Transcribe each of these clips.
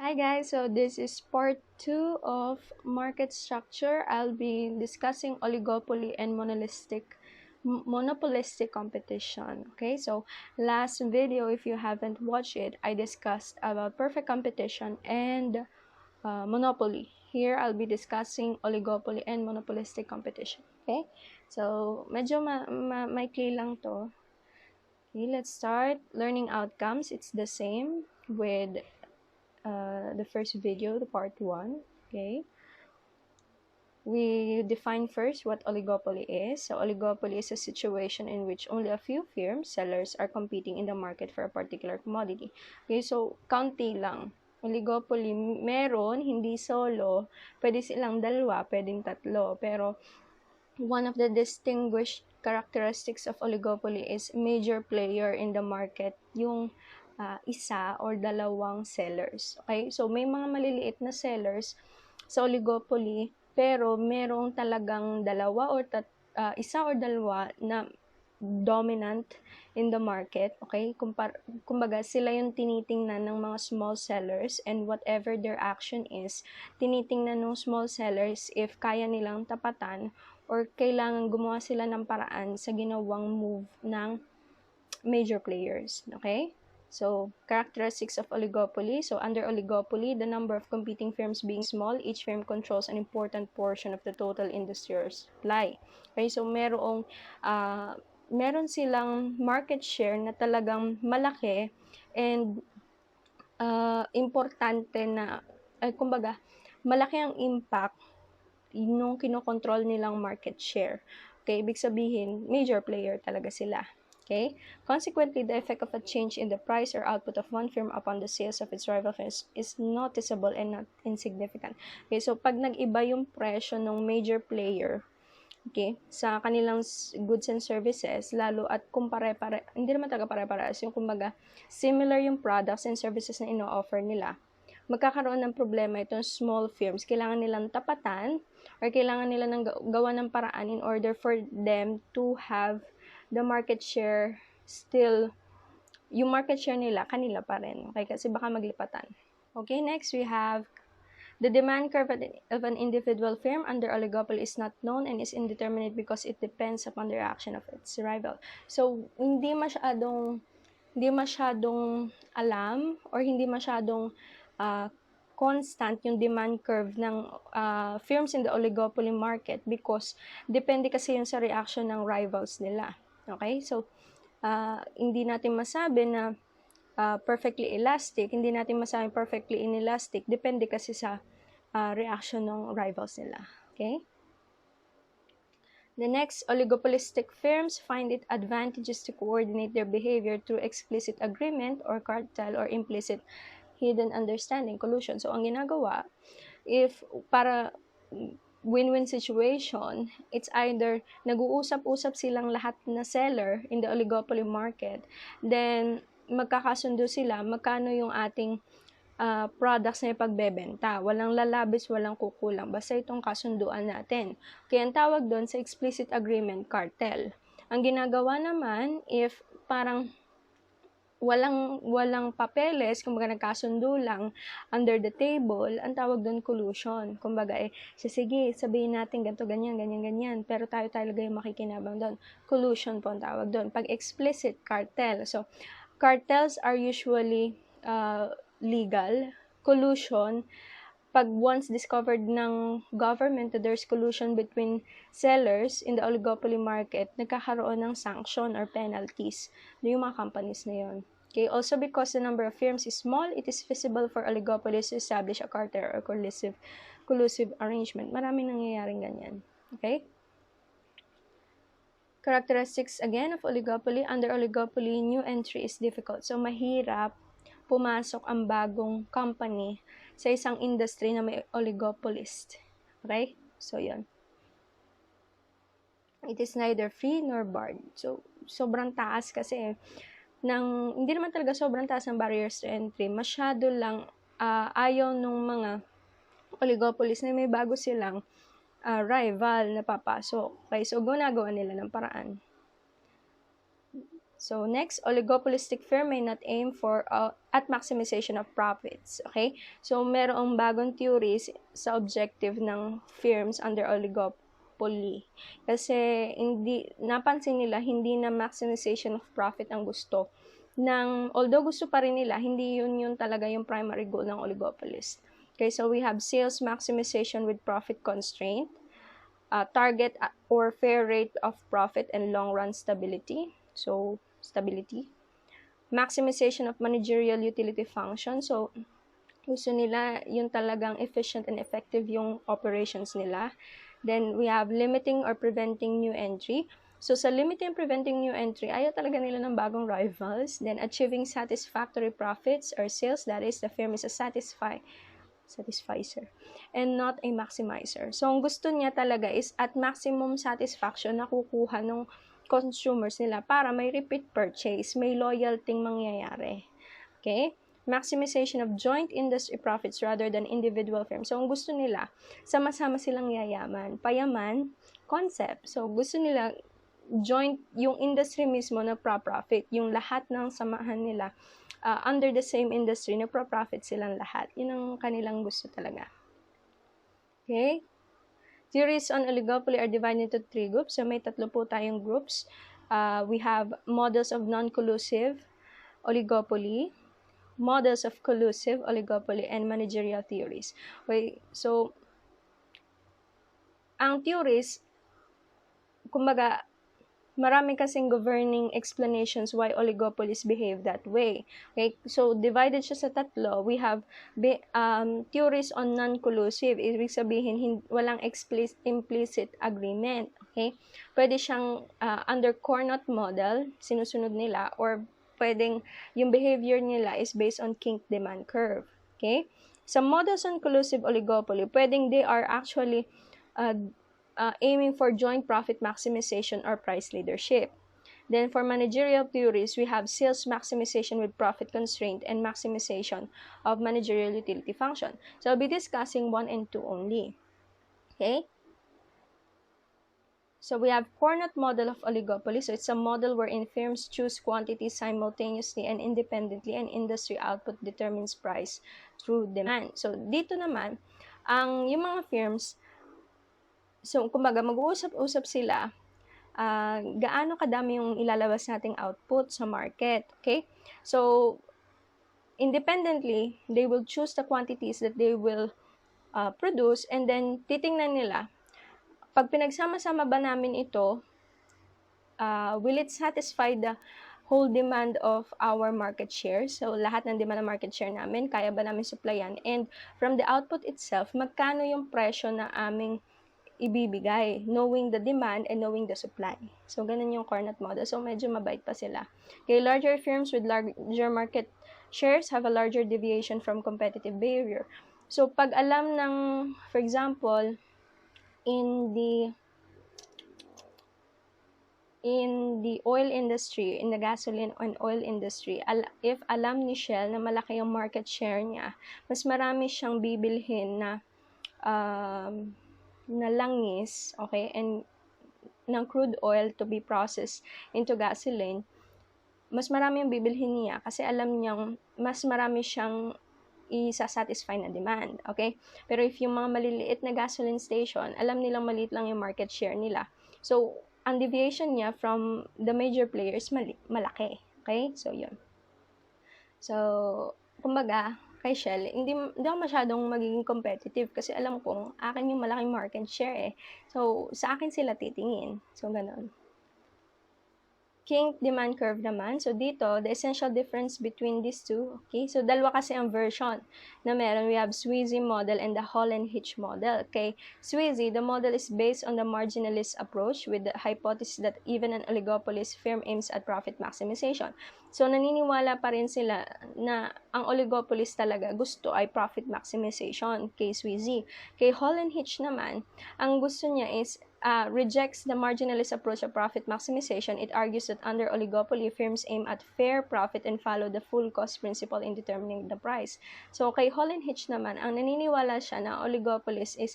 Hi guys, so this is part 2 of market structure. I'll be discussing oligopoly and monopolistic competition. Okay, so last video, if you haven't watched it, I discussed about perfect competition and monopoly. Here, I'll be discussing oligopoly and monopolistic competition. Okay, so medyo maikli lang to. Okay, let's start. Learning outcomes, it's the same with the first video, the part 1. Okay, we define first what oligopoly is. So oligopoly is a situation in which only a few firms, sellers, are competing in the market for a particular commodity. Okay, so kaunti lang. Oligopoly, meron, hindi solo, pwede silang dalawa, pwedeng tatlo, pero one of the distinguished characteristics of oligopoly is major player in the market, yung isa or dalawang sellers. Okay? So, may mga maliliit na sellers sa oligopoly, pero merong talagang dalawa or isa or dalawa na dominant in the market. Okay? Kumbaga, sila yung tinitingnan ng mga small sellers, and whatever their action is, tinitingnan ng small sellers if kaya nilang tapatan or kailangan gumawa sila ng paraan sa ginawang move ng major players. Okay? So, characteristics of oligopoly. So, under oligopoly, the number of competing firms being small, each firm controls an important portion of the total industry or supply. Okay? So, meron silang market share na talagang malaki and importante na, kumbaga, malaki ang impact nung kinokontrol nilang market share. Okay, ibig sabihin, major player talaga sila. Okay? Consequently, the effect of a change in the price or output of one firm upon the sales of its rival firms is noticeable and not insignificant. Okay, so pag nag-iba yung presyo ng major player, okay, sa kanilang goods and services, lalo at kung hindi naman talaga pare-parehas, yung kumbaga, similar yung products and services na ino-offer nila, magkakaroon ng problema itong small firms. Kailangan nilang tapatan or kailangan nila ng gawa ng paraan in order for them to have the market share still, yung market share nila, kanila pa rin. Okay, kasi baka maglipatan. Okay, next we have the demand curve of an individual firm under oligopoly is not known and is indeterminate because it depends upon the reaction of its rival. So, hindi masyadong alam or hindi masyadong constant yung demand curve ng firms in the oligopoly market because depende kasi yun sa reaction ng rivals nila. Okay? So, hindi natin masabi na perfectly elastic, hindi natin masabi perfectly inelastic, depende kasi sa reaction ng rivals nila. Okay? The next, oligopolistic firms find it advantageous to coordinate their behavior through explicit agreement or cartel or implicit hidden understanding, collusion. So, ang ginagawa, if para win-win situation, it's either nag-uusap-usap silang lahat na seller in the oligopoly market, then magkakasundo sila magkano yung ating products na ipagbebenta. Walang lalabis, walang kukulang. Basta itong kasunduan natin. Kaya ang tawag doon sa explicit agreement, cartel. Ang ginagawa naman, if parang walang papeles, kumbaga nagkasundo lang under the table, ang tawag doon collusion. Kumbaga sige, sabihin natin ganito, ganyan, ganyan, ganyan, pero tayo talaga yung makikinabang doon. Collusion po ang tawag doon. Pag explicit, cartel. So, cartels are usually legal. Collusion, pag once discovered ng government that there's collusion between sellers in the oligopoly market, nagkakaroon ng sanction or penalties na yung mga companies na yun. Okay, also because the number of firms is small, it is feasible for oligopolies to establish a cartel or collusive arrangement. Maraming nangyayaring ganyan. Okay? Characteristics again of oligopoly. Under oligopoly, new entry is difficult. So, mahirap pumasok ang bagong company sa isang industry na may oligopolist. Okay? So, yun. It is neither free nor barred. So, sobrang taas kasi hindi naman talaga sobrang taas ng barriers to entry. Masyado lang ayaw nung mga oligopolies na may bago silang rival na papasok. Okay, so ginagawa nila ng paraan. So next, oligopolistic firm may not aim for at maximization of profits. Okay? So merong bagong theories sa objective ng firms under oligopoly. Kasi napansin nila hindi na maximization of profit ang gusto. Although gusto pa rin nila, hindi yun talaga yung primary goal ng oligopolist. Okay, so we have sales maximization with profit constraint, target or fair rate of profit and long-run stability. So, stability. Maximization of managerial utility function. So, gusto nila yung talagang efficient and effective yung operations nila. Then, we have limiting or preventing new entry. So, sa limiting and preventing new entry, ayaw talaga nila ng bagong rivals. Then, achieving satisfactory profits or sales. That is, the firm is a satisfizer and not a maximizer. So, ang gusto niya talaga is at maximum satisfaction na kukuha ng consumers nila para may repeat purchase, may loyalty mangyayari. Okay? Maximization of joint industry profits rather than individual firms. So, ang gusto nila, sama-sama silang yayaman. Payaman, concept. So, gusto nila joint, yung industry mismo na profit, yung lahat ng samahan nila under the same industry, nagpa-profit silang lahat. Yun ang kanilang gusto talaga. Okay? Theories on oligopoly are divided into 3 groups. So, may 3 po tayong groups. We have models of non-collusive oligopoly, models of collusive oligopoly, and managerial theories. Okay, so, ang theories, kumbaga, marami kasing governing explanations why oligopolies behave that way. Okay? So, divided siya sa 3. We have theories on non-collusive. Ibig sabihin, walang implicit agreement. Okay? Pwede siyang under Carnot model, sinusunod nila, or pwedeng yung behavior nila is based on Kinked demand curve. Okay? Sa models on collusive oligopoly, pwedeng they are actually aiming for joint profit maximization or price leadership. Then for managerial theories, we have sales maximization with profit constraint and maximization of managerial utility function. So I'll be discussing 1 and 2 only. Okay? So we have Carnot model of oligopoly. So it's a model wherein firms choose quantities simultaneously and independently, and industry output determines price through demand. So dito naman, yung mga firms, so, kumbaga, mag-uusap-usap sila, gaano kadami yung ilalabas nating output sa market, okay? So, independently, they will choose the quantities that they will produce, and then titingnan nila, pag pinagsama-sama ba namin ito, will it satisfy the whole demand of our market share? So, lahat ng demand ng market share namin, kaya ba namin supplyan? And from the output itself, magkano yung presyo na aming ibibigay, knowing the demand and knowing the supply. So, ganun yung Carnot model. So, medyo mabait pa sila. Okay, larger firms with larger market shares have a larger deviation from competitive behavior. So, pag alam ng, for example, in the oil industry, in the gasoline and oil industry, if alam ni Shell na malaki yung market share niya, mas marami siyang bibilhin na langis, okay, and ng crude oil to be processed into gasoline, mas marami yung bibilhin niya kasi alam niyang mas marami siyang isa-satisfy na demand, okay? Pero if yung mga maliliit na gasoline station, alam nilang maliit lang yung market share nila. So, ang deviation niya from the major players malaki, okay? So, yun. So, kumbaga, kay Shell, hindi ako masyadong magiging competitive kasi alam kong akin yung malaking market share eh. So, sa akin sila titingin. So, ganun. Kinked demand curve naman. So, dito, the essential difference between these two, okay? So, dalawa kasi ang version na meron. We have Sweezy model and the Hall and Hitch model, okay? Sweezy, the model is based on the marginalist approach with the hypothesis that even an oligopolist firm aims at profit maximization. So, naniniwala pa rin sila na ang oligopolist talaga gusto ay profit maximization kay Sweezy. Kay Hall and Hitch naman, ang gusto niya is rejects the marginalist approach of profit maximization. It argues that under oligopoly, firms aim at fair profit and follow the full cost principle in determining the price. So, kay Hall and Hitch naman, ang naniniwala siya na oligopolist is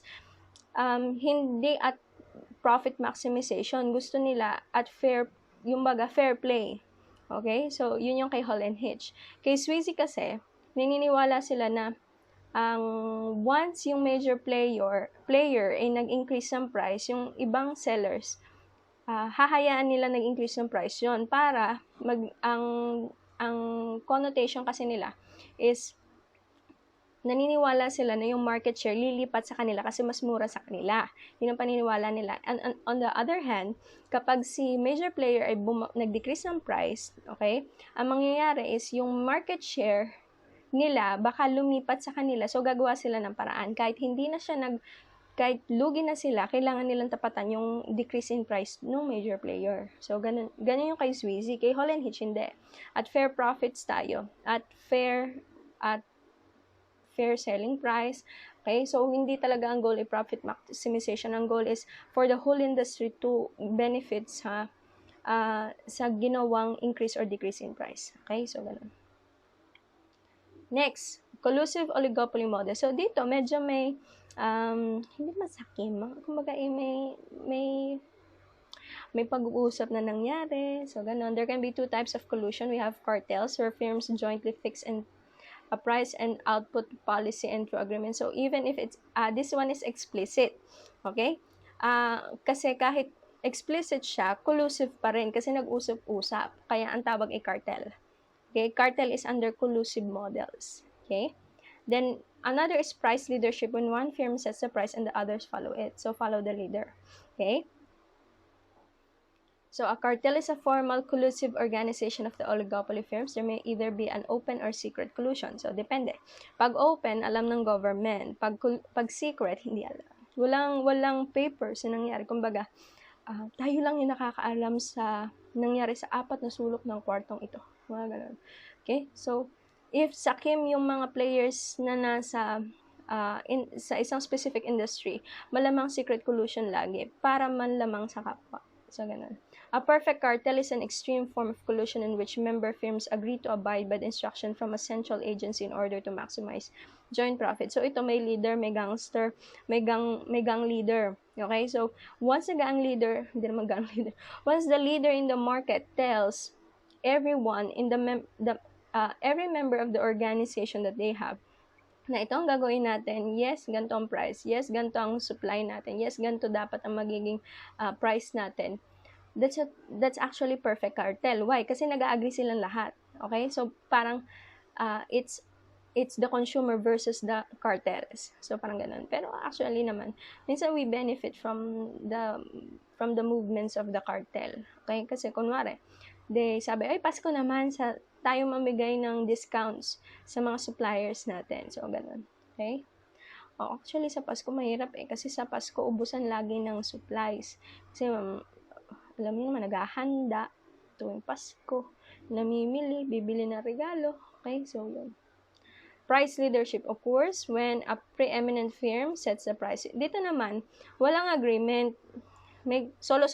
hindi at profit maximization. Gusto nila at fair play. Okay? So, yun yung kay Hall and Hitch. Kay Sweezy kasi, naniniwala sila na ang once yung major player ay nag-increase ng price, yung ibang sellers, hahayaan nila nag-increase ng price yon para ang connotation kasi nila is naniniwala sila na yung market share lilipat sa kanila kasi mas mura sa kanila. Yun ang paniniwala nila. And on the other hand, kapag si major player ay nag-decrease ng price, okay, ang mangyayari is yung market share nila baka lumipat sa kanila. So, gagawa sila ng paraan. Kahit hindi na siya kahit lugi na sila, kailangan nilang tapatan yung decrease in price ng major player. So, ganun yung kay Sweezy. Kay Hall and Hitch, hindi. At fair profits tayo. At fair selling price. Okay? So, hindi talaga ang goal ay profit maximization. Ang goal is for the whole industry to benefit sa ginawang increase or decrease in price. Okay? So, ganun. Next, collusive oligopoly model. So, dito, medyo may, hindi masakim. Kumbaga, may pag-uusap na nangyari. So, ganun. There can be two types of collusion. We have cartels where firms jointly fix a price and output policy and through agreement. So, even if it's, this one is explicit. Okay? Kasi kahit explicit siya, collusive pa rin kasi nag-usap-usap. Kaya ang tawag ay cartel. Okay? Cartel is under collusive models. Okay? Then, another is price leadership when one firm sets the price and the others follow it. So, follow the leader. Okay? So, a cartel is a formal collusive organization of the oligopoly firms. There may either be an open or secret collusion. So, depende. Pag open, alam ng government. Pag secret, hindi alam. Walang papers na nangyari. Kumbaga, tayo lang yung nakakaalam sa nangyari sa 4 na sulok ng kwartong ito. Mga ganun. Okay? So, if sakim yung mga players na nasa sa isang specific industry, malamang secret collusion lagi para manlamang sa kapwa. So, ganun. A perfect cartel is an extreme form of collusion in which member firms agree to abide by the instruction from a central agency in order to maximize joint profit. So, ito may leader, may gangster, may gang leader. Okay? So, once the gang leader, once the leader in the market tells everyone in every member of the organization that they have, na ito ang gagawin natin, yes, ganito ang price, yes, ganito ang supply natin, yes, ganito dapat ang magiging price natin. That's actually perfect cartel. Why? Kasi nag-agree silang lahat. Okay? So, parang it's the consumer versus the cartels. So, parang ganun. Pero actually naman, minsan we benefit from the movements of the cartel. Okay? Kasi kunwari, sabi, ay, Pasko naman, tayo mamigay ng discounts sa mga suppliers natin. So, ganun. Okay? Actually, sa Pasko mahirap kasi sa Pasko, ubusan lagi ng supplies. Kasi, alam niyo naman, naghahanda tuwing Pasko, namimili, bibili na regalo. Okay, so yun. Price leadership occurs when a preeminent firm sets the price. Dito naman, walang agreement. May solo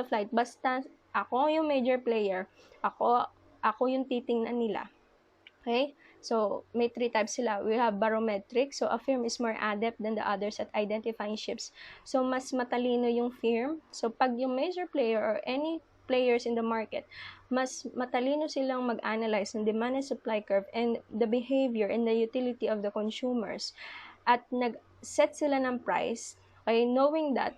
flight. Basta ako yung major player, ako yung titingnan nila. Okay? So, may 3 types sila. We have barometric. So, a firm is more adept than the others at identifying ships. So, mas matalino yung firm. So, pag yung major player or any players in the market, mas matalino silang mag-analyze ng demand and supply curve and the behavior and the utility of the consumers. At nag-set sila ng price. Okay? Knowing that,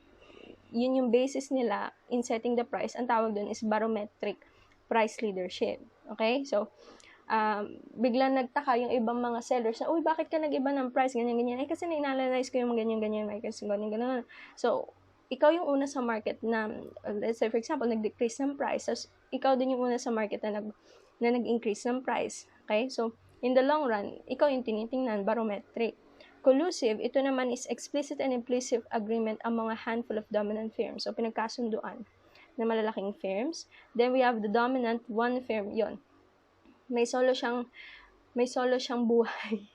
yun yung basis nila in setting the price. Ang tawag dun is barometric price leadership. Okay? So, biglang nagtaka yung ibang mga sellers na, uy, bakit ka nag-iba ng price, ganyan. Kasi na-analyze ko yung ganyan, kasi ganyan. So, ikaw yung una sa market na, let's say, for example, nag-decrease ng price, so, ikaw din yung una sa market na nag-increase ng price. Okay? So, in the long run, ikaw yung tinitingnan, barometric. Collusive, ito naman is explicit and implicit agreement among a handful of dominant firms. So, pinagkasunduan na malalaking firms. Then, we have the dominant one firm, yon. May solo siyang buhay.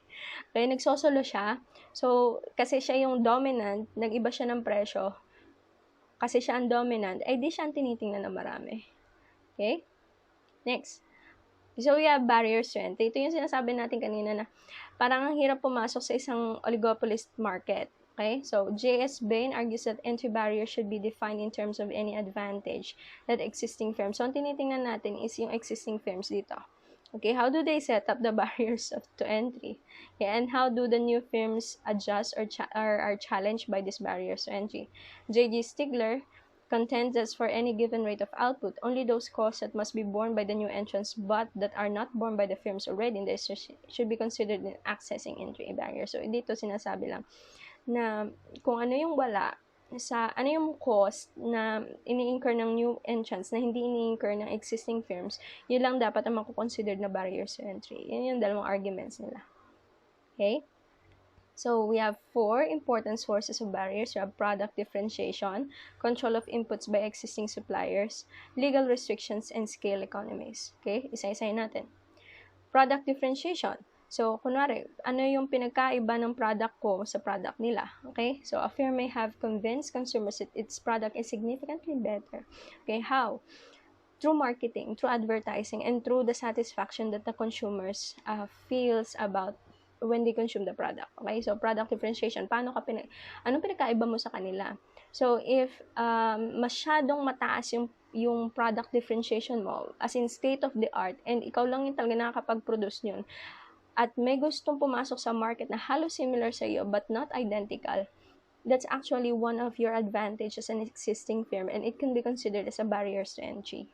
Okay, nagsosolo siya. So, kasi siya yung dominant, nag-iba siya ng presyo. Kasi siya ang dominant, ay di siya ang tinitingnan na marami. Okay? Next. So, we have barriers to entry. Ito yung sinasabi natin kanina na parang ang hirap pumasok sa isang oligopolist market. Okay, so J.S. Bain argues that entry barriers should be defined in terms of any advantage that existing firms. So, ang tinitingnan natin is yung existing firms dito. Okay, how do they set up the barriers to entry? Okay, and how do the new firms adjust or are challenged by these barriers to entry? J.G. Stigler contends that for any given rate of output, only those costs that must be borne by the new entrants but that are not borne by the firms already in the should be considered in accessing entry barriers. So, dito sinasabi lang na kung ano yung wala sa ano yung cost na ini-incur ng new entrants na hindi ini-incur ng existing firms, yun lang dapat ang mako-consider na barriers to entry. Yun yung dalawang arguments nila. Okay? So, we have 4 important sources of barriers. We have product differentiation, control of inputs by existing suppliers, legal restrictions, and scale economies. Okay? Isa-isayin natin. Product differentiation. So, kunwari, ano yung pinagkaiba ng product ko sa product nila? Okay? So, a firm may have convinced consumers that its product is significantly better. Okay, how? Through marketing, through advertising, and through the satisfaction that the consumers feels about when they consume the product. Okay? So, product differentiation. Anong pinagkaiba mo sa kanila? So, if masyadong mataas yung product differentiation mo, as in state of the art, and ikaw lang yung talaga nakakapag-produce yun, at may gustong pumasok sa market na halos similar sa iyo but not identical, that's actually one of your advantages as an existing firm, and it can be considered as a barrier to entry.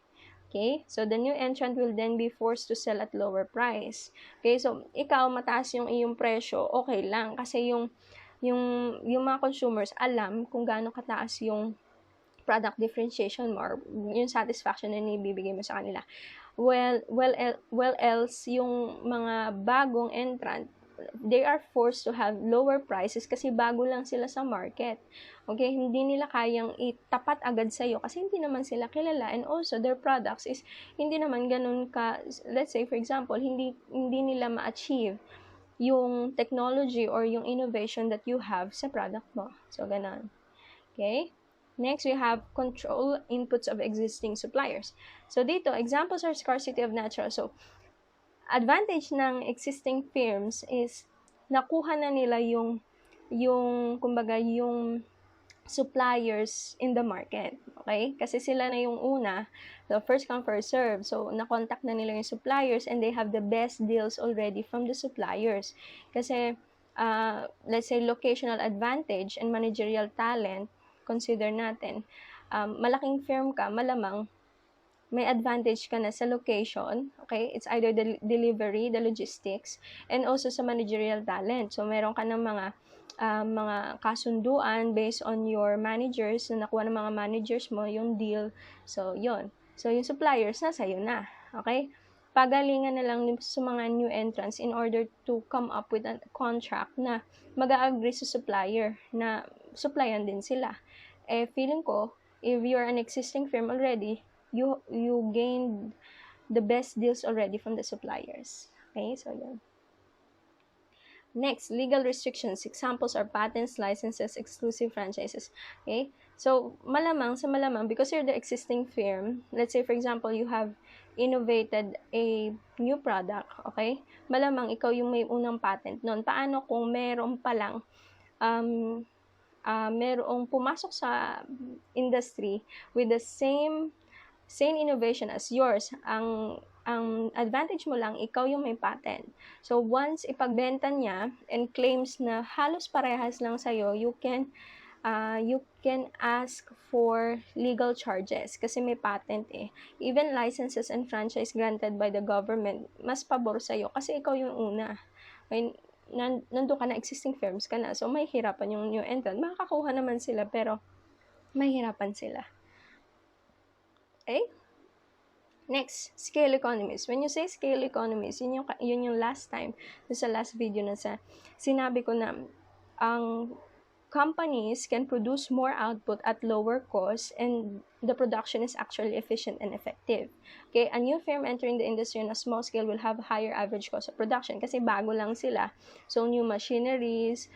Okay? So, the new entrant will then be forced to sell at lower price. Okay? So, ikaw, mataas yung iyong presyo, okay lang. Kasi yung mga consumers alam kung gaano kataas yung product differentiation mo or yung satisfaction na ibibigay mo sa kanila. Well else, yung mga bagong entrant, they are forced to have lower prices kasi bago lang sila sa market. Okay, hindi nila kayang itapat agad sa'yo kasi hindi naman sila kilala, and also their products is hindi naman ganun ka, let's say for example, hindi nila ma-achieve yung technology or yung innovation that you have sa product mo. So, ganun. Okay? Next, we have control inputs of existing suppliers. So, dito, examples are scarcity of natural. So, advantage ng existing firms is nakuha na nila yung suppliers in the market. Okay? Kasi sila na yung una, the first come, first serve. So, na-contact na nila yung suppliers and they have the best deals already from the suppliers. Kasi, let's say, locational advantage and managerial talent, consider natin, malaking firm ka, malamang may advantage ka na sa location, okay? It's either the delivery, the logistics, and also sa managerial talent. So, meron ka ng mga kasunduan based on your managers, na nakuha ng mga managers mo, yung deal. So, yon. So, yung suppliers, nasa iyo na, okay? Pagalingan na lang sa mga new entrants in order to come up with a contract na mag-a-agree sa supplier na supplyan din sila. Feeling ko, if you're an existing firm already, you gained the best deals already from the suppliers. Okay, so yun. Next, legal restrictions. Examples are patents, licenses, exclusive franchises. Okay, so malamang, because you're the existing firm, let's say for example, you have innovated a new product, okay? Malamang ikaw yung may unang patent nun. Paano kung meron palang merong pumasok sa industry with the same innovation as yours, ang advantage mo lang, ikaw yung may patent. So, once ipagbenta niya and claims na halos parehas lang sa'yo, you can ask for legal charges kasi may patent eh. Even licenses and franchise granted by the government, mas pabor sa'yo kasi ikaw yung una. Nandun ka na, existing firms ka na, so may hirapan yung new entrant. Makakakuha naman sila, pero may hirapan sila. Okay? Next, scale economies. When you say scale economies, yun yung last time, sa last video na sinabi ko na ang companies can produce more output at lower cost and the production is actually efficient and effective. Okay, a new firm entering the industry on a small scale will have higher average cost of production kasi bago lang sila. So, new machineries,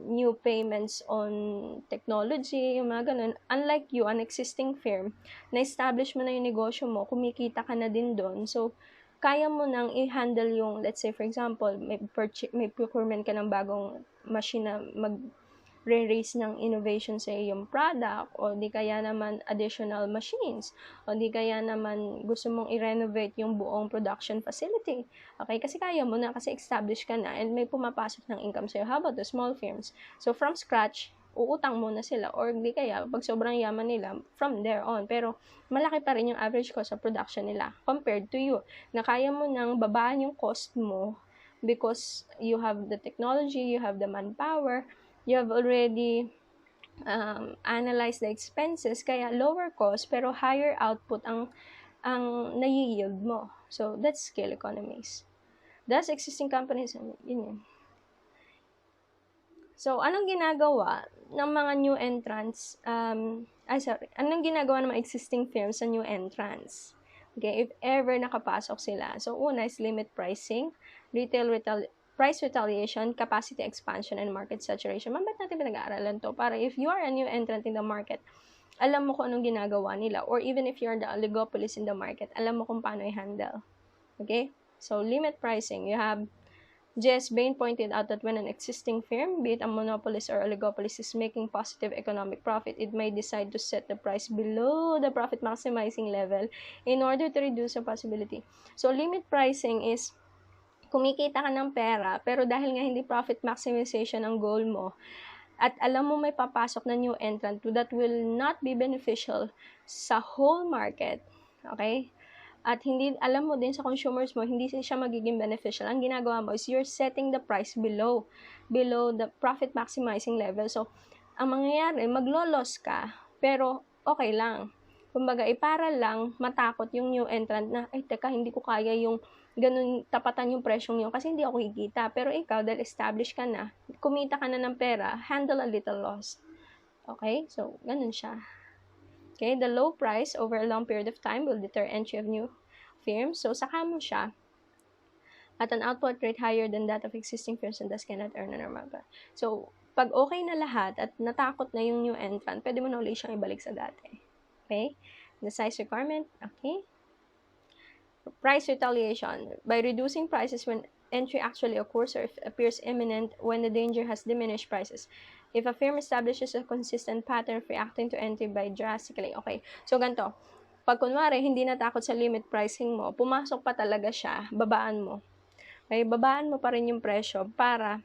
new payments on technology, yung mga ganun. Unlike you, an existing firm, na-establish mo na yung negosyo mo, kumikita ka na din doon. So, kaya mo nang i-handle yung, let's say, for example, may procurement ka ng bagong machine na re-raise ng innovation sa iyong product, o di kaya naman additional machines, o di kaya naman gusto mong i-renovate yung buong production facility. Okay, kasi kaya mo na, kasi established ka na, and may pumapasok ng income sa'yo. How about the small firms? So, from scratch, uutang muna sila, or di kaya, pag sobrang yaman nila, from there on. Pero, malaki pa rin yung average cost of production nila compared to you, na kaya mo nang babaan yung cost mo because you have the technology, you have the manpower, you have already analyzed the expenses, kaya lower cost pero higher output ang nai-yield mo. So, that's scale economies. Thus, existing companies, yun. So, anong ginagawa ng mga new entrants? Anong ginagawa ng mga existing firms sa new entrants? Okay, if ever nakapasok sila. So, una is limit pricing, price retaliation, capacity expansion, and market saturation. Ba't natin pinag-aaralan to? Para if you are a new entrant in the market, alam mo kung anong ginagawa nila. Or even if you're the oligopolist in the market, alam mo kung paano i-handle. Okay? So, limit pricing. You have Jess Bain pointed out that when an existing firm, be it a monopolist or oligopolist, is making positive economic profit, it may decide to set the price below the profit maximizing level in order to reduce the possibility. So, limit pricing is kumikita ka ng pera, pero dahil nga hindi profit maximization ang goal mo, at alam mo may papasok na new entrant that will not be beneficial sa whole market, okay? At hindi, alam mo din sa consumers mo, hindi siya magiging beneficial. Ang ginagawa mo is you're setting the price below the profit maximizing level. So, ang mangyayari, maglo-loss ka, pero okay lang. Kumbaga, para lang matakot yung new entrant na, ay, teka, hindi ko kaya yung ganun, tapatan yung presyong yun kasi hindi ako kikita. Pero ikaw, dahil established ka na, kumita ka na ng pera, handle a little loss. Okay? So, ganun siya. Okay? The low price over a long period of time will deter entry of new firms. So, saka mo siya at an output rate higher than that of existing firms and thus cannot earn a normal price. So, pag okay na lahat at natakot na yung new entrant, pwede mo na ulit siyang ibalik sa dati. Okay? The size requirement, okay? Price retaliation. By reducing prices when entry actually occurs or if appears imminent when the danger has diminished prices. If a firm establishes a consistent pattern of reacting to entry by drastically. Okay, so ganito. Pag kunwari, hindi natakot sa limit pricing mo, pumasok pa talaga siya, babaan mo. Okay, babaan mo pa rin yung presyo para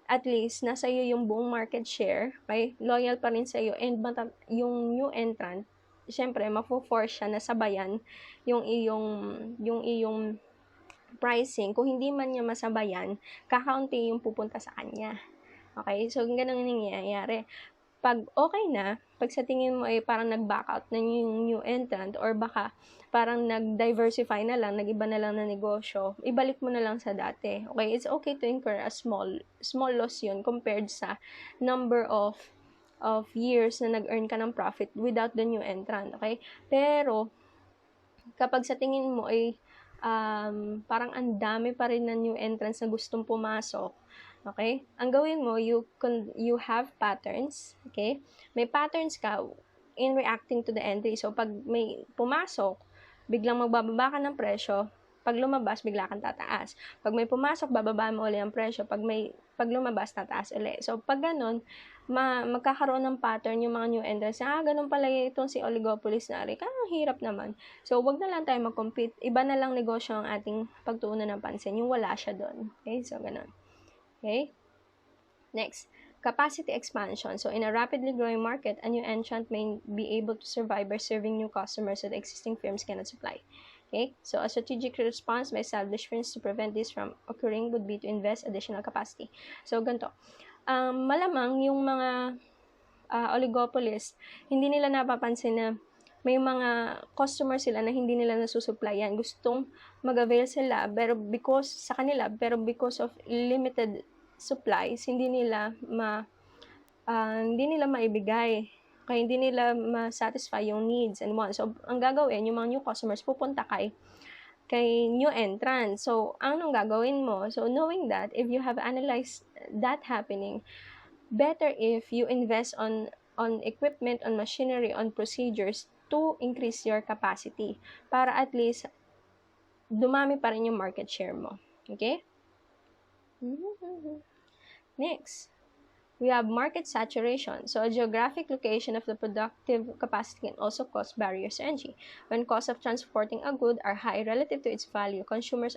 at least nasa iyo yung buong market share, okay? Loyal pa rin sa iyo, and yung new entrant, syempre mafo-force siya na sabayan yung iyong pricing. Kung hindi man niya masabayan, kakaunti yung pupunta sa kanya. Okay? So, ganun yung nangyayari. Pag okay na, pag sa tingin mo ay parang nag-back out na yung new entrant or baka parang nag-diversify na lang, nag-iba na lang na negosyo, ibalik mo na lang sa dati. Okay? It's okay to incur a small loss yun compared sa number of years na nag-earn ka ng profit without the new entrant. Okay? Pero, kapag sa tingin mo ay parang ang dami pa rin na new entrants na gustong pumasok, okay? Ang gawin mo, you have patterns, okay? May patterns ka in reacting to the entry. So, pag may pumasok, biglang magbababa ka ng presyo. Pag lumabas, bigla kang tataas. Pag may pumasok, bababa mo ulit ang presyo. Pag lumabas, tataas ulit. So, pag ganun, magkakaroon ng pattern yung mga new entrants. Ganun pala itong si Oligopolis na rin. Ang hirap naman. So, wag na lang tayo mag-compete. Iba na lang negosyo ang ating pagtuunan ng pansin. Yung wala siya doon. Okay? So, ganun. Okay? Next, capacity expansion. So, in a rapidly growing market, a new entrant may be able to survive by serving new customers that existing firms cannot supply. Okay? So, a strategic response by established firms to prevent this from occurring would be to invest additional capacity. So, ganito. Malamang yung mga oligopolists, hindi nila napapansin na may mga customers sila na hindi nila nasusupplyan. Gustong mag-avail sila, pero because of limited supplies, hindi nila maibigay. Kaya hindi nila ma-satisfy yung needs and wants. So, ang gagawin, yung mga new customers, pupunta kay new entrant. So, anong gagawin mo? So, knowing that, if you have analyzed that happening, better if you invest on equipment, on machinery, on procedures to increase your capacity para at least dumami pa rin yung market share mo. Okay? Next. We have market saturation. So a geographic location of the productive capacity can also cause barriers to entry. When costs of transporting a good are high relative to its value, consumers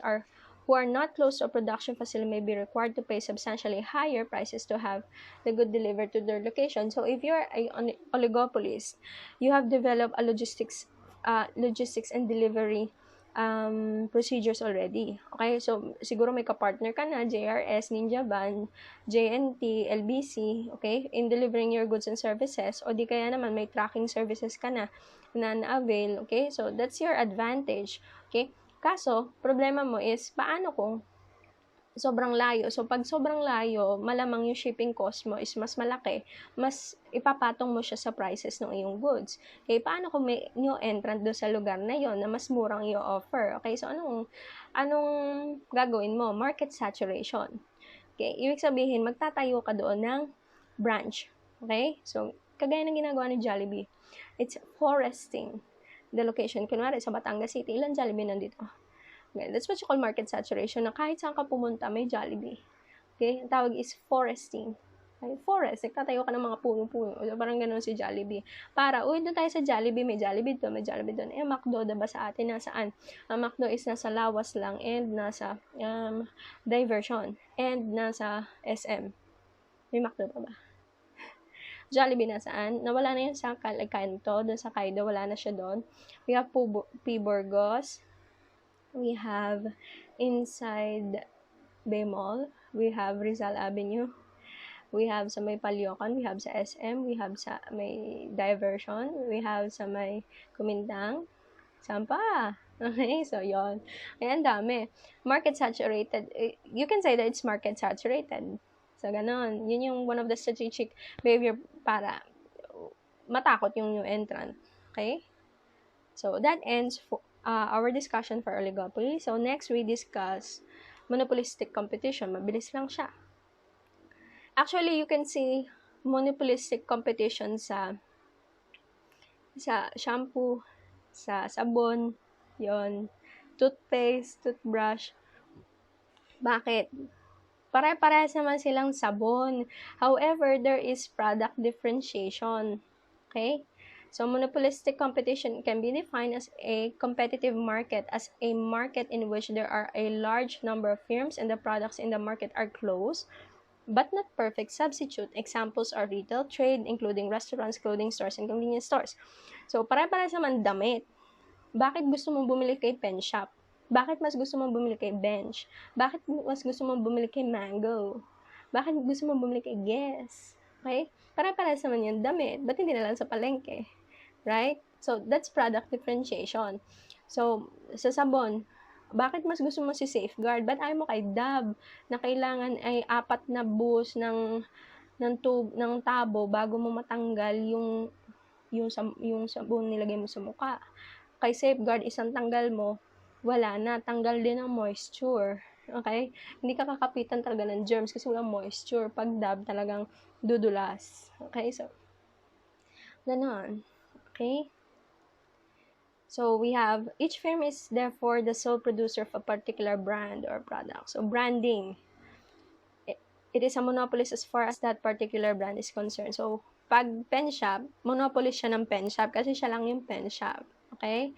who are not close to a production facility may be required to pay substantially higher prices to have the good delivered to their location. So if you're an oligopolist, you have developed a logistics and delivery procedures already. Okay, so siguro may kapartner ka na, JRS, Ninja Van, JNT, LBC, okay, in delivering your goods and services, o di kaya naman may tracking services ka na avail, okay, so that's your advantage, okay. Kaso, problema mo is, paano kung sobrang layo? So, pag sobrang layo, malamang yung shipping cost mo is mas malaki, mas ipapatong mo siya sa prices ng iyong goods. Okay, paano kung may new entrant do sa lugar na yon na mas murang i-offer? Okay, so anong gagawin mo? Market saturation. Okay, ibig sabihin, magtatayo ka doon ng branch. Okay, so kagaya ng ginagawa ni Jollibee, it's foresting the location. Kunwari, sa Batangas City, ilan Jollibee nandito? Okay, that's what you call market saturation, na kahit saan ka pumunta, may Jollibee. Okay, ang tawag is foresting. Okay, forest, nagtatayo ka ng mga puno-puno. Parang ganun si Jollibee. Para, doon tayo sa Jollibee, may Jollibee doon, may Jollibee doon. McDo, diba sa atin, nasaan? Ang McDo is nasa Lawas lang, and nasa Diversion, and nasa SM. May McDo pa ba? Jollibee nasaan? Nawala na yun sa Canto, doon sa Kaido, wala na siya doon. We have P. Burgos. We have inside Bemol, we have Rizal Avenue, we have sa may Palyokan, we have sa SM, we have sa may Diversion, we have sa may Kumintang, Sampa. Okay, so yon. Ayan, dami. Market saturated. You can say that it's market saturated. So, ganon. Yun yung one of the strategic behavior para matakot yung new entrant. Okay? So, that ends our discussion for oligopoly. So, next we discuss monopolistic competition. Mabilis lang siya. Actually, you can see monopolistic competition sa shampoo, sa sabon, yon, toothpaste, toothbrush. Bakit? Pare-parehas naman silang sabon. However, there is product differentiation. Okay? So, monopolistic competition can be defined as a competitive market, as a market in which there are a large number of firms and the products in the market are close, but not perfect substitute. Examples are retail trade, including restaurants, clothing stores, and convenience stores. So, pare-parehas naman damit. Bakit gusto mong bumili kay Pen Shop? Bakit mas gusto mong bumili kay Bench? Bakit mas gusto mong bumili kay Mango? Bakit gusto mong bumili kay Guess? Okay? Pare-parehas naman yung damit. Ba't hindi na lang sa palengke? Right? So, that's product differentiation. So, sa sabon, bakit mas gusto mo si Safeguard? Ba't ayaw mo kay Dove na kailangan ay 4 na buhos ng tabo bago mo matanggal yung sabon nilagay mo sa mukha? Kay Safeguard, isang tanggal mo, wala na. Tanggal din ang moisture. Okay? Hindi ka kakapitan talaga ng germs kasi walang moisture. Pag Dove, talagang dudulas. Okay? So, ganon. Okay? So, we have, each firm is therefore the sole producer of a particular brand or product. So, branding. It is a monopolist as far as that particular brand is concerned. So, pag pen shop, monopolist siya ng pen shop kasi siya lang yung pen shop. Okay?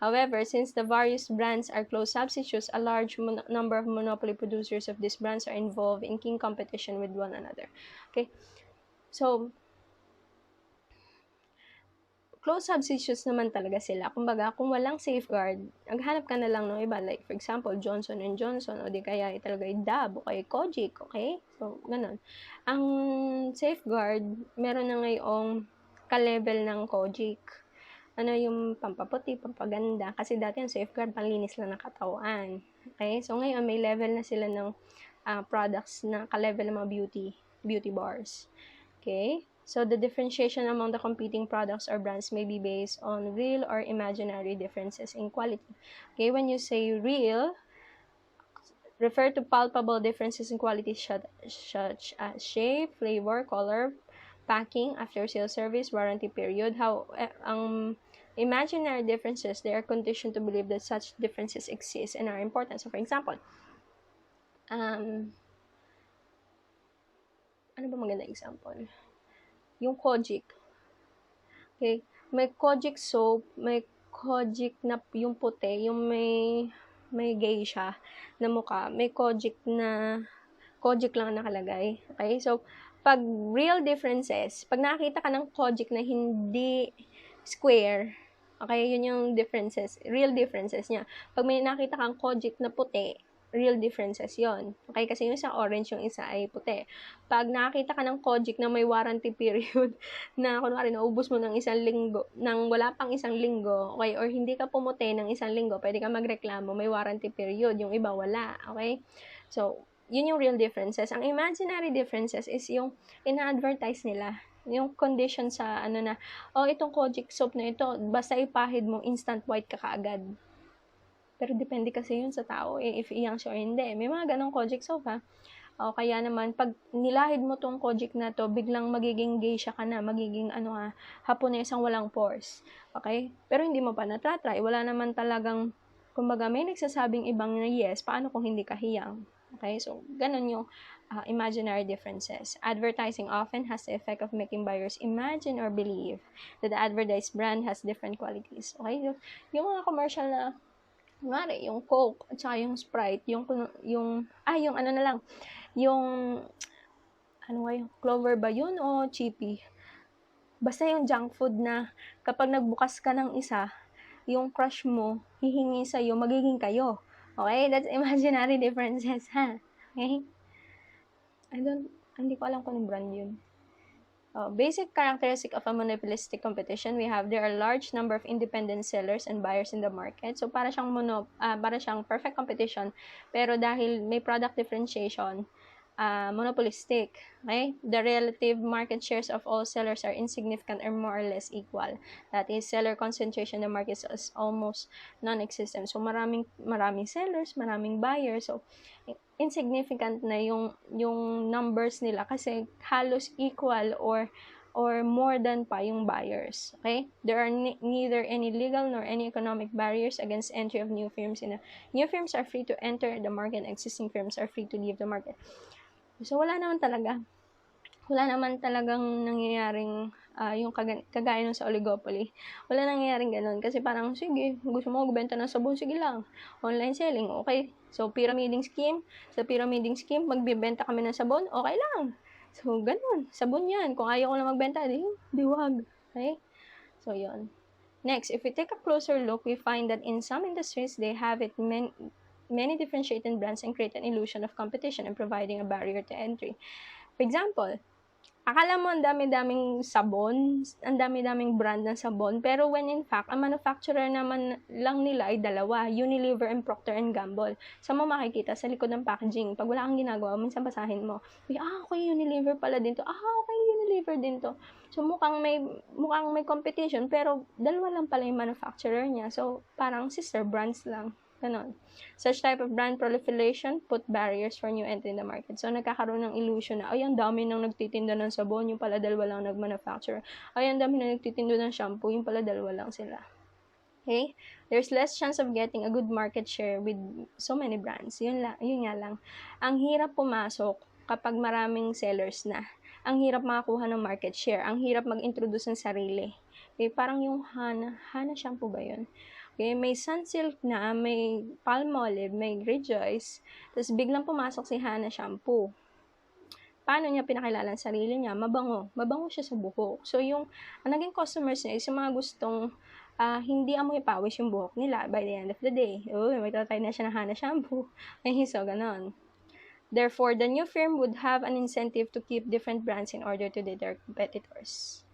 However, since the various brands are close substitutes, a large number of monopoly producers of these brands are involved in keen competition with one another. Okay? So, close substitutes naman talaga sila. Kumbaga, kung walang Safeguard, naghanap ka na lang ng iba. Like, for example, Johnson & Johnson, o di kaya talaga yung Dove, o kaya Kojic, okay? So, ganun. Ang Safeguard, meron na ngayong ka-level ng Kojic. Ano yung pampaputi, pampaganda. Kasi dati yung Safeguard, panlinis lang ng katawan. Okay? So, ngayon, may level na sila ng products na ka-level ng mga beauty bars. Okay? So, the differentiation among the competing products or brands may be based on real or imaginary differences in quality. Okay, when you say real, refer to palpable differences in quality such as shape, flavor, color, packing, after-sale service, warranty period. Ang imaginary differences, they are conditioned to believe that such differences exist and are important. So, for example, ano ba magandang example? Yung Kojic. Okay? May Kojic soap, may Kojic na yung puti, yung may geisha na mukha, may Kojic na Kojic lang nakalagay. Okay? So, pag real differences, pag nakita ka ng Kojic na hindi square, okay, yun yung differences, real differences niya. Pag may nakita kang Kojic na puti, real differences yon. Okay, kasi yung isa orange, yung isa ay puti. Pag nakita ka ng Kojic na may warranty period, na kunwari naubos mo ng isang linggo, nang wala pang isang linggo, okay, or hindi ka pumuti ng isang linggo, pwede ka magreklamo, may warranty period, yung iba wala, okay? So, yun yung real differences. Ang imaginary differences is yung ina-advertise nila, yung condition sa ano na, itong Kojic soap na ito, basta ipahid mo, instant white ka kaagad. Pero depende kasi yun sa tao, if iyang siya or hindi. May mga ganong Kojic soap, ha? O kaya naman, pag nilahid mo tong Kojic na to, biglang magiging geisha ka na, magiging Haponesang walang pores. Okay? Pero hindi mo pa natatry. Wala naman talagang, kumbaga, may nagsasabing ibang na yes, paano kung hindi ka hiyang? Okay? So, ganun yung imaginary differences. Advertising often has the effect of making buyers imagine or believe that the advertised brand has different qualities. Okay? Yung mga commercial na kunwari, yung Coke at saka yung Sprite, yung ano na lang, yung Clover ba yun o Chippy? Basta yung junk food na kapag nagbukas ka ng isa, yung crush mo, hihingi sa'yo, magiging kayo. Okay? That's imaginary differences, ha? Okay? Hindi ko alam kung anong brand yun. Basic characteristic of a monopolistic competition, we have there are large number of independent sellers and buyers in the market. So para siyang perfect competition, pero dahil may product differentiation, monopolistic. Okay? The relative market shares of all sellers are insignificant or more or less equal. That is, seller concentration in the market is almost non-existent. So maraming sellers, maraming buyers. So insignificant na yung numbers nila kasi halos equal or more than pa yung buyers. Okay? There are neither any legal nor any economic barriers against entry of new firms. New firms are free to enter the market, existing firms are free to leave the market. So wala naman talagang nangyayaring yung kagaya nun sa oligopoly. Wala nangyayaring ganun kasi parang sige, gusto mo magbenta ng sabon, sige lang. Online selling, okay. So pyramiding scheme, magbibenta kami ng sabon, okay lang. So ganun, sabon yan. Kung ayaw ko lang magbenta, di wag. Okay? So yun. Next, if we take a closer look, we find that in some industries, they have it many differentiated brands and create an illusion of competition and providing a barrier to entry. For example, akala mo ang dami-daming sabon, ang dami-daming brand ng sabon, pero when in fact, ang manufacturer naman lang nila ay dalawa, Unilever and Procter & Gamble. Saan mo makikita? Sa likod ng packaging. Pag wala kang ginagawa, minsan basahin mo. Okay, Unilever pala din to. Okay, Unilever din to. So, mukhang may competition, pero dalawa lang pala yung manufacturer niya. So, parang sister brands lang. Ganon. Such type of brand proliferation put barriers for new entry in the market. So, nagkakaroon ng illusion na, ang dami nang nagtitinda ng sabon, yung pala dalawa lang nag-manufacture. Ang dami nang nagtitinda ng shampoo, yung pala dalawa lang sila. Okay? There's less chance of getting a good market share with so many brands. Yun nga lang. Ang hirap pumasok kapag maraming sellers na. Ang hirap makakuha ng market share. Ang hirap mag-introduce ng sarili. Okay? Parang yung Hana shampoo ba yun? Okay, may Sunsilk na, may Palmolive, may Rejoice, tapos biglang pumasok si Hana shampoo. Paano niya pinakilala ang sarili niya? Mabango siya sa buhok. So, ang naging customers niya is yung mga gustong hindi amoy pawis yung buhok nila by the end of the day. May tatay na siya ng Hana shampoo. So, ganon. Therefore, the new firm would have an incentive to keep different brands in order to date their competitors.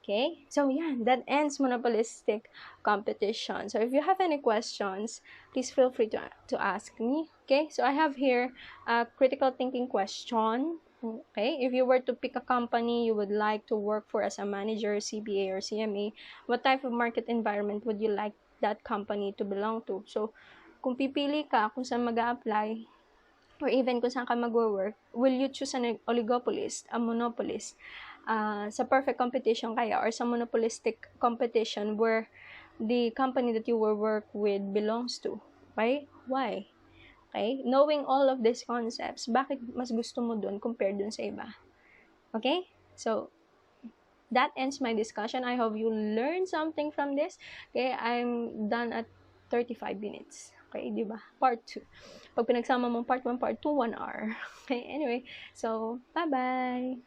Okay, so that ends monopolistic competition. So if you have any questions, please feel free to ask me. Okay, so I have here a critical thinking question. Okay, if you were to pick a company you would like to work for as a manager, CPA, or CMA, what type of market environment would you like that company to belong to? So kung pipili ka kung saan mag-a-apply, or even kung saan ka mag-work, will you choose an oligopolist, a monopolist, sa perfect competition kaya, or sa monopolistic competition where the company that you will work with belongs to? Okay? Why? Okay? Knowing all of these concepts, bakit mas gusto mo dun compared dun sa iba? Okay? So, that ends my discussion. I hope you learned something from this. Okay? I'm done at 35 minutes. Okay, di ba? Part 2. Pag pinagsama mo part 1, part 2, 1 hour. Okay, anyway. So, bye-bye!